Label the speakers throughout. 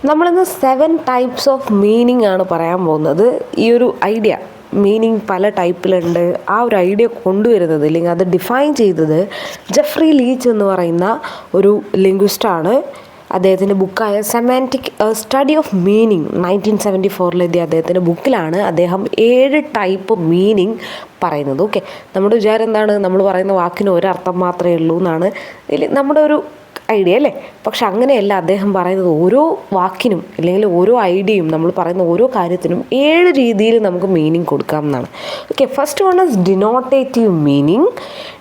Speaker 1: നമ്മളിന്ന് 7 types of meaning ആണ് പറയാൻ പോകുന്നത്. ഈ ഒരു ഐഡിയ മീനിങ് പല ടൈപ്പിലുണ്ട്. ആ ഒരു ഐഡിയ കൊണ്ടുവരുന്നത് അല്ലെങ്കിൽ അത് ഡിഫൈൻ ചെയ്തത് ജെഫ്രി ലീച്ച് എന്ന് പറയുന്ന ഒരു ലിംഗ്വിസ്റ്റാണ്. അദ്ദേഹത്തിൻ്റെ ബുക്കായ സെമാൻറ്റിക് സ്റ്റഡി ഓഫ് മീനിങ് 1974 എഴുതിയ അദ്ദേഹത്തിൻ്റെ ബുക്കിലാണ് അദ്ദേഹം 7 ടൈപ്പ് മീനിങ് പറയുന്നത്. ഓക്കെ, നമ്മുടെ വിചാരം എന്താണ്, നമ്മൾ പറയുന്ന വാക്കിന് ഒരർത്ഥം മാത്രമേ ഉള്ളൂ എന്നാണ് നമ്മുടെ ഒരു ഐഡിയ അല്ലേ. പക്ഷെ അങ്ങനെയല്ല, അദ്ദേഹം പറയുന്നത് ഓരോ വാക്കിനും അല്ലെങ്കിൽ ഓരോ ഐഡിയയും നമ്മൾ പറയുന്ന ഓരോ കാര്യത്തിനും 7 രീതിയിൽ നമുക്ക് മീനിങ് കൊടുക്കാം എന്നാണ്. Okay, first one is denotative meaning.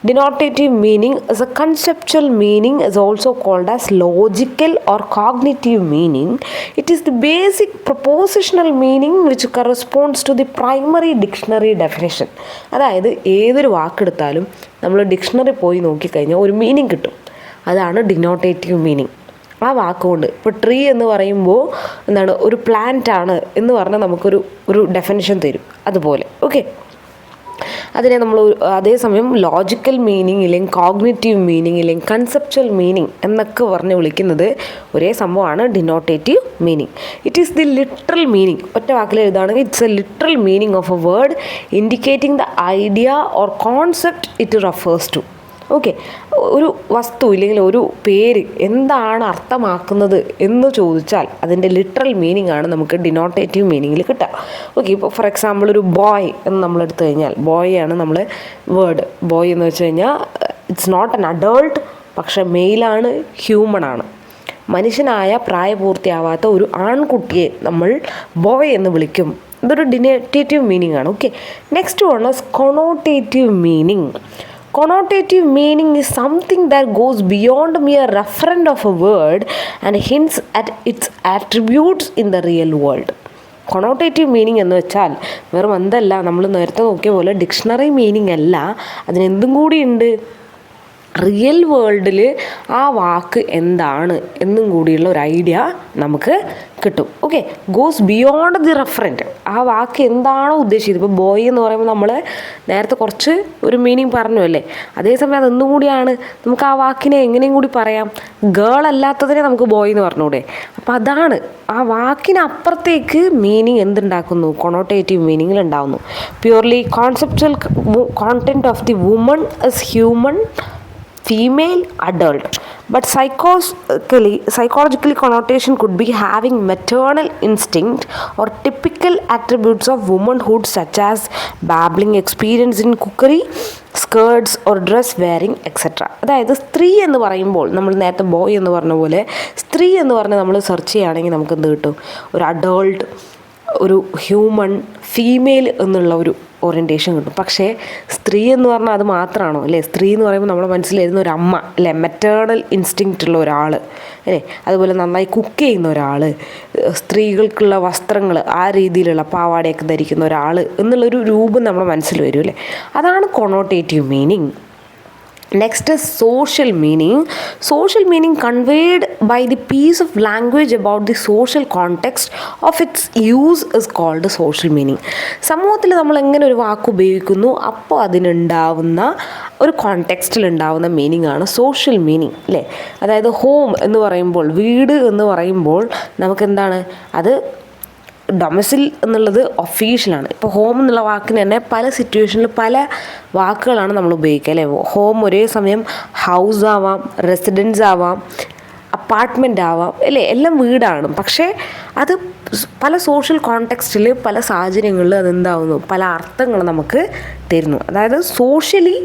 Speaker 1: Denotative meaning is A conceptual meaning, is also called as logical or cognitive meaning. It is the basic propositional meaning which corresponds to the primary dictionary definition. അതായത് ഏതൊരു വാക്കെടുത്താലും നമ്മൾ dictionary പോയി നോക്കിക്കഴിഞ്ഞാൽ ഒരു meaning കിട്ടും. അതാണ് denotative meaning. ആ വാക്കുകൊണ്ട് ഇപ്പോൾ ട്രീ എന്ന് പറയുമ്പോൾ എന്താണ്, ഒരു പ്ലാന്റ് ആണ് എന്ന് പറഞ്ഞാൽ നമുക്കൊരു ഡെഫിനിഷൻ തരും. അതുപോലെ ഓക്കെ, അതിനെ നമ്മൾ അതേസമയം ലോജിക്കൽ മീനിങ് ഇല്ലെങ്കിൽ കോഗ്നിറ്റീവ് മീനിങ് ഇല്ലെങ്കിൽ കൺസെപ്ച്വൽ മീനിങ് എന്നൊക്കെ പറഞ്ഞ് വിളിക്കുന്നത് ഒരേ സംഭവമാണ്, denotative meaning. It is the literal meaning. ഒറ്റ വാക്കിൽ എഴുതുകയാണെങ്കിൽ it's a literal meaning of a word indicating the idea or concept it refers to. Okay, ഒരു വസ്തു ഇല്ലെങ്കിൽ ഒരു പേര് എന്താണ് അർത്ഥമാക്കുന്നത് എന്ന് ചോദിച്ചാൽ അതിൻ്റെ ലിറ്ററൽ മീനിങ് ആണ് നമുക്ക് ഡിനോട്ടേറ്റീവ് മീനിങ്ങിൽ കിട്ടുക. ഓക്കെ, ഇപ്പോൾ ഫോർ എക്സാമ്പിൾ ഒരു ബോയ് എന്ന് നമ്മൾ എടുത്തു കഴിഞ്ഞാൽ, ബോയ് ആണ് നമ്മൾ വേർഡ്. ബോയ് എന്ന് വെച്ച് കഴിഞ്ഞാൽ ഇറ്റ്സ് നോട്ട് എൻ അഡൾട്ട്, പക്ഷേ മെയിലാണ്, ഹ്യൂമൺ ആണ്. മനുഷ്യനായ പ്രായപൂർത്തിയാവാത്ത ഒരു ആൺകുട്ടിയെ നമ്മൾ ബോയ് എന്ന് വിളിക്കും. ഇതൊരു ഡിനോട്ടേറ്റീവ് മീനിങ് ആണ്. Okay, next one is connotative meaning. Connotative meaning is something that goes beyond mere reference of a word and hints at its attributes in the real world. Connotative meaning എന്ന് വെച്ചാൽ വെറും എന്തല്ല, നമ്മൾ നേരത്തെ നോക്കിയ പോലെ dictionary meaning അല്ല, അതിനെന്തും കൂടിയുണ്ട്, real വേൾഡിൽ ആ വാക്ക് എന്താണ് എന്നും കൂടിയുള്ള ഒരു ഐഡിയ നമുക്ക് കിട്ടും. Okay, goes beyond the referent. ആ വാക്ക് എന്താണോ ഉദ്ദേശിച്ചത്, ഇപ്പോൾ ബോയ് എന്ന് പറയുമ്പോൾ നമ്മൾ നേരത്തെ കുറച്ച് ഒരു മീനിങ് പറഞ്ഞു അല്ലേ, അതേസമയം അതെന്തും കൂടിയാണ്, നമുക്ക് ആ വാക്കിനെ എങ്ങനെയും കൂടി പറയാം. ഗേൾ അല്ലാത്തതിനെ നമുക്ക് ബോയ് എന്ന് പറഞ്ഞൂടെ. അപ്പോൾ അതാണ് ആ വാക്കിനപ്പുറത്തേക്ക് മീനിങ് എന്തുണ്ടാക്കുന്നു, കൊണോട്ടേറ്റീവ് മീനിങ്ങിൽ ഉണ്ടാകുന്നു. Purely conceptual content of the woman is human, female, adult. But psychologically connotation could be having maternal instinct or typical attributes of womanhood such as babbling, experience in cookery, skirts or dress wearing, etc. അതായത് സ്ത്രീ എന്ന് പറയുമ്പോൾ നമ്മൾ നേരത്തെ boy എന്ന് പറഞ്ഞ പോലെ സ്ത്രീ എന്ന് പറഞ്ഞാൽ നമ്മൾ സെർച്ച് ചെയ്യുകയാണെങ്കിൽ നമുക്ക് എന്ത് കിട്ടും, ഒരു അഡൾട്ട്, ഒരു ഹ്യൂമൺ, ഫീമെയിൽ എന്നുള്ള ഒരു ഓറിയൻറ്റേഷൻ കിട്ടും. പക്ഷേ സ്ത്രീ എന്ന് പറഞ്ഞാൽ അത് മാത്രമാണോ അല്ലേ? സ്ത്രീ എന്ന് പറയുമ്പോൾ നമ്മുടെ മനസ്സിലിരുന്ന ഒരു അമ്മ അല്ലേ, മെറ്റേണൽ ഇൻസ്റ്റിങ്ക്റ്റ് ഉള്ള ഒരാൾ അല്ലേ, അതുപോലെ നന്നായി കുക്ക് ചെയ്യുന്ന ഒരാൾ, സ്ത്രീകൾക്കുള്ള വസ്ത്രങ്ങൾ ആ രീതിയിലുള്ള പാവാടയൊക്കെ ധരിക്കുന്ന ഒരാൾ എന്നുള്ളൊരു രൂപം നമ്മുടെ മനസ്സിൽ വരും അല്ലേ. അതാണ് connotative meaning. Next is social meaning. Social meaning conveyed by the piece of language about the social context of its use is called social meaning. സമൂഹത്തിൽ നമ്മൾ എങ്ങനെ ഒരു വാക്ക് ഉപയോഗിക്കുന്നു അപ്പോൾ അതിനുണ്ടാവുന്ന ഒരു കോണ്ടെക്സ്റ്റിൽ ഉണ്ടാവുന്ന മീനിങ് ആണ് സോഷ്യൽ മീനിങ് അല്ലേ. അതായത് ഹോം എന്ന് പറയുമ്പോൾ, വീട് എന്ന് പറയുമ്പോൾ നമുക്കെന്താണ്, അത് ഡൊമസിൽ എന്നുള്ളത് ഒഫീഷ്യലാണ്. ഇപ്പോൾ ഹോം എന്നുള്ള വാക്കിന് തന്നെ പല സിറ്റുവേഷനിൽ പല വാക്കുകളാണ് നമ്മൾ ഉപയോഗിക്കുക അല്ലേ. ഹോം ഒരേ സമയം ഹൗസ് ആവാം, റെസിഡൻസ് ആവാം, അപ്പാർട്ട്മെൻ്റ് ആവാം അല്ലേ, എല്ലാം വീടാണ്. പക്ഷേ അത് പല സോഷ്യൽ കോണ്ടെക്സ്റ്റിൽ പല സാഹചര്യങ്ങളിൽ അതെന്താവുന്നു, പല അർത്ഥങ്ങൾ നമുക്ക് തരുന്നു. അതായത് സോഷ്യലി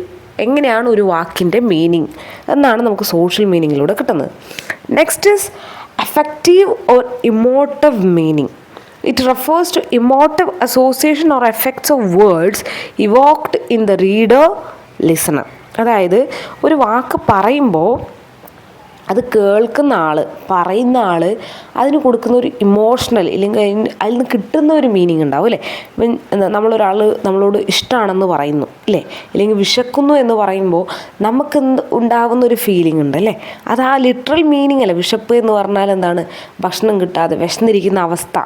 Speaker 1: എങ്ങനെയാണ് ഒരു വാക്കിൻ്റെ മീനിങ് എന്നാണ് നമുക്ക് സോഷ്യൽ മീനിങ്ങിലൂടെ കിട്ടുന്നത്. Next is affective or emotive meaning. It refers to emotive association or effects of words evoked in the reader, listener. അതായത് ഒരു വാക്ക് പറയുമ്പോൾ അത് കേൾക്കുന്ന ആൾ, പറയുന്ന ആൾ അതിന് കൊടുക്കുന്ന ഒരു ഇമോഷണൽ ഇല്ലെങ്കിൽ അതിൽ നിന്ന് കിട്ടുന്ന ഒരു മീനിങ് ഉണ്ടാവും അല്ലേ. നമ്മളൊരാൾ നമ്മളോട് ഇഷ്ടമാണെന്ന് പറയുന്നു അല്ലേ, അല്ലെങ്കിൽ വിശക്കുന്നു എന്ന് പറയുമ്പോൾ നമുക്ക് ഉണ്ടാകുന്ന ഒരു ഫീലിംഗ് ഉണ്ട് അല്ലേ. അത് ആ ലിറ്ററൽ മീനിങ് അല്ല. വിശപ്പ് എന്ന് പറഞ്ഞാൽ എന്താണ്, ഭക്ഷണം കിട്ടാതെ വിശന്നിരിക്കുന്ന അവസ്ഥ,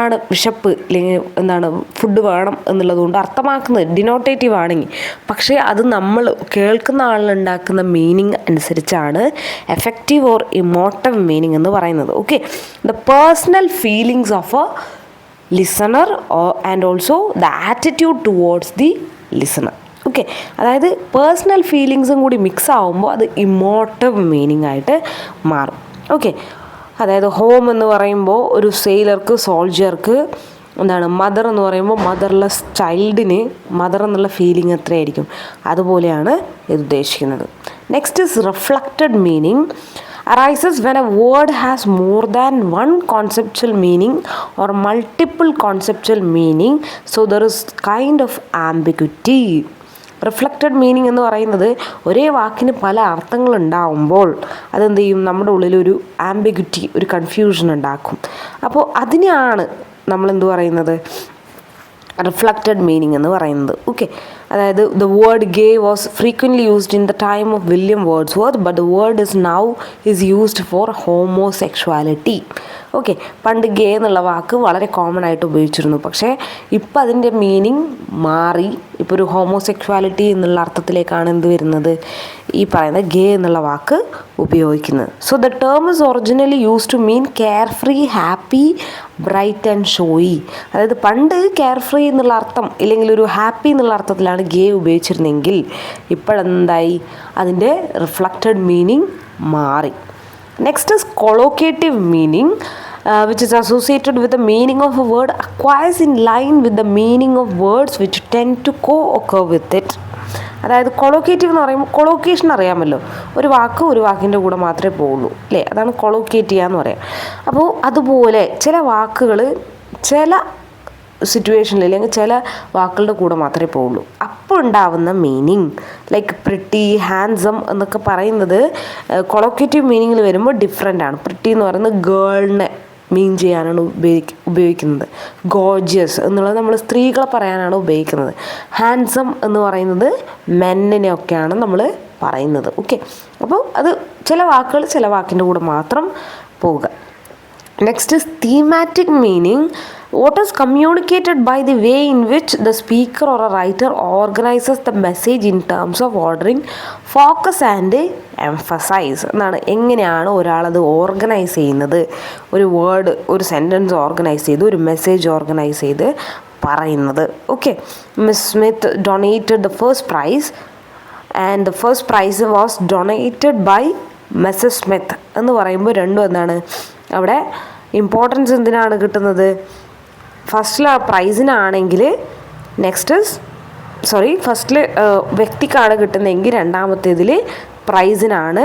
Speaker 1: ആണ് വിശപ്പ് അല്ലെങ്കിൽ എന്താണ് ഫുഡ് വേണം എന്നുള്ളതുകൊണ്ട് അർത്ഥമാക്കുന്നത് ഡിനോട്ടേറ്റീവ് ആണെങ്കിൽ, പക്ഷേ അത് നമ്മൾ കേൾക്കുന്ന ആളുണ്ടാക്കുന്ന മീനിങ് അനുസരിച്ചാണ് എഫക്റ്റീവ് ഓർ ഇമോട്ടീവ് മീനിങ് എന്ന് പറയുന്നത്. Okay, the personal feelings of A listener and also the attitude towards the listener. Okay, അതായത് പേഴ്സണൽ ഫീലിങ്സും കൂടി മിക്സ് ആവുമ്പോൾ അത് ഇമോട്ടീവ് മീനിങ് ആയിട്ട് മാറും. ഓക്കെ, അതായത് ഹോം എന്ന് പറയുമ്പോൾ ഒരു സെയിലർക്ക് സോൾജിയർക്ക് എന്താണ്, മദർ എന്ന് പറയുമ്പോൾ മദർലെസ് ചൈൽഡിന് മദർ എന്നുള്ള ഫീലിംഗ് എത്രയായിരിക്കും, അതുപോലെയാണ് ഇത് ഉദ്ദേശിക്കുന്നത്. Next is reflected meaning arises when a word has more than one conceptual meaning or multiple conceptual meaning, so there is kind of ambiguity. Reflected meaning എന്ന് പറയുന്നത് ഒരേ വാക്കിന് പല അർത്ഥങ്ങളുണ്ടാവുമ്പോൾ അതെന്ത് ചെയ്യും, നമ്മുടെ ഉള്ളിലൊരു ആംബിഗ്വിറ്റി, ഒരു കൺഫ്യൂഷൻ ഉണ്ടാക്കും. അപ്പോൾ അതിനെയാണ് നമ്മളെന്ത് പറയുന്നത്, റിഫ്ലക്റ്റഡ് മീനിങ് എന്ന് പറയുന്നത്. ഓക്കെ, അതായത് the word gay was frequently used in the time of William Wordsworth, but the word is used for homosexuality. Okay, പണ്ട് ഗേ എന്നുള്ള വാക്ക് വളരെ കോമൺ ആയിട്ട് ഉപയോഗിച്ചിരുന്നു, പക്ഷേ ഇപ്പം അതിൻ്റെ മീനിങ് മാറി. ഇപ്പോൾ ഒരു ഹോമോസെക്ഷുവാലിറ്റി എന്നുള്ള അർത്ഥത്തിലേക്കാണ് എന്ത് വരുന്നത്, ഈ പറയുന്ന ഗേ എന്നുള്ള വാക്ക് ഉപയോഗിക്കുന്നത്. So the term is originally use to mean care free, happy, bright and showy. അതായത് പണ്ട് കെയർ ഫ്രീ എന്നുള്ള അർത്ഥം ഇല്ലെങ്കിൽ ഒരു ഹാപ്പി എന്നുള്ള അർത്ഥത്തിലാണ് ഗേ ഉപയോഗിച്ചിരുന്നെങ്കിൽ ഇപ്പോഴെന്തായി, അതിൻ്റെ റിഫ്ലക്റ്റഡ് മീനിങ് മാറി. Next is collocative meaning which is associated with the meaning of a word acquires in line with the meaning of words which tend to co-occur with it. അതായത് കൊളോക്കേറ്റീവ് എന്ന് പറയുമ്പോൾ കൊളോക്കേഷൻ അറിയാമല്ലോ, ഒരു വാക്ക് ഒരു വാക്കിൻ്റെ കൂടെ മാത്രമേ പോകുള്ളൂ അല്ലേ, അതാണ് കൊളോക്കേറ്റ് ചെയ്യുക എന്ന് പറയാം. അപ്പോൾ അതുപോലെ ചില വാക്കുകൾ ചില സിറ്റുവേഷനിൽ അല്ലെങ്കിൽ ചില വാക്കുകളുടെ കൂടെ മാത്രമേ പോകുള്ളൂ. അപ്പോൾ ഉണ്ടാവുന്ന മീനിങ് ലൈക്ക് പ്രിട്ടി, ഹാൻസം എന്നൊക്കെ പറയുന്നത് കൊളോക്കേറ്റീവ് മീനിങ്ങിൽ വരുമ്പോൾ ഡിഫറെൻ്റ് ആണ്. പ്രിട്ടി എന്ന് പറയുന്നത് ഗേളിനെ മീൻ ചെയ്യാനാണ് ഉപയോഗിക്കുന്നത്. ഗോർജിയസ് എന്നുള്ളത് നമ്മൾ സ്ത്രീകളെ പറയാനാണ് ഉപയോഗിക്കുന്നത്. ഹാൻസം എന്ന് പറയുന്നത് മെന്നിനെയൊക്കെയാണ് നമ്മൾ പറയുന്നത്. ഓക്കെ, അപ്പോൾ അത് ചില വാക്കുകൾ ചില വാക്കിൻ്റെ കൂടെ മാത്രം പോവുക. Next is thematic meaning. What is communicated by the way in which the speaker or a writer organizes the message in terms of ordering, focus and emphasize എന്നാണ്. എങ്ങനെയാണ് ഒരാളത് ഓർഗനൈസ് ചെയ്യുന്നത്, ഒരു വേർഡ് ഒരു സെൻറ്റൻസ് ഓർഗനൈസ് ചെയ്ത് ഒരു message organise ചെയ്ത് പറയുന്നത്. Okay, Miss Smith donated the first prize and the first prize was donated by Mrs Smith എന്ന് പറയുമ്പോൾ രണ്ടും എന്താണ്, അവിടെ ഇമ്പോർട്ടൻസ് എന്തിനാണ് കിട്ടുന്നത്, ഫസ്റ്റിൽ പ്രൈസിനാണെങ്കിൽ ഫസ്റ്റിൽ വ്യക്തിക്കാണ് കിട്ടുന്നതെങ്കിൽ രണ്ടാമത്തേതിൽ പ്രൈസിനാണ്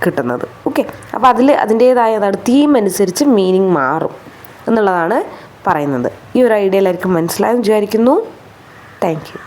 Speaker 1: കിട്ടുന്നത്. ഓക്കെ, അപ്പോൾ അതിൻ്റേതായ തീം അനുസരിച്ച് മീനിങ് മാറും എന്നുള്ളതാണ് പറയുന്നത്. ഈ ഒരു ഐഡിയ എല്ലാവർക്കും മനസ്സിലായെന്ന് വിചാരിക്കുന്നു. Thank you.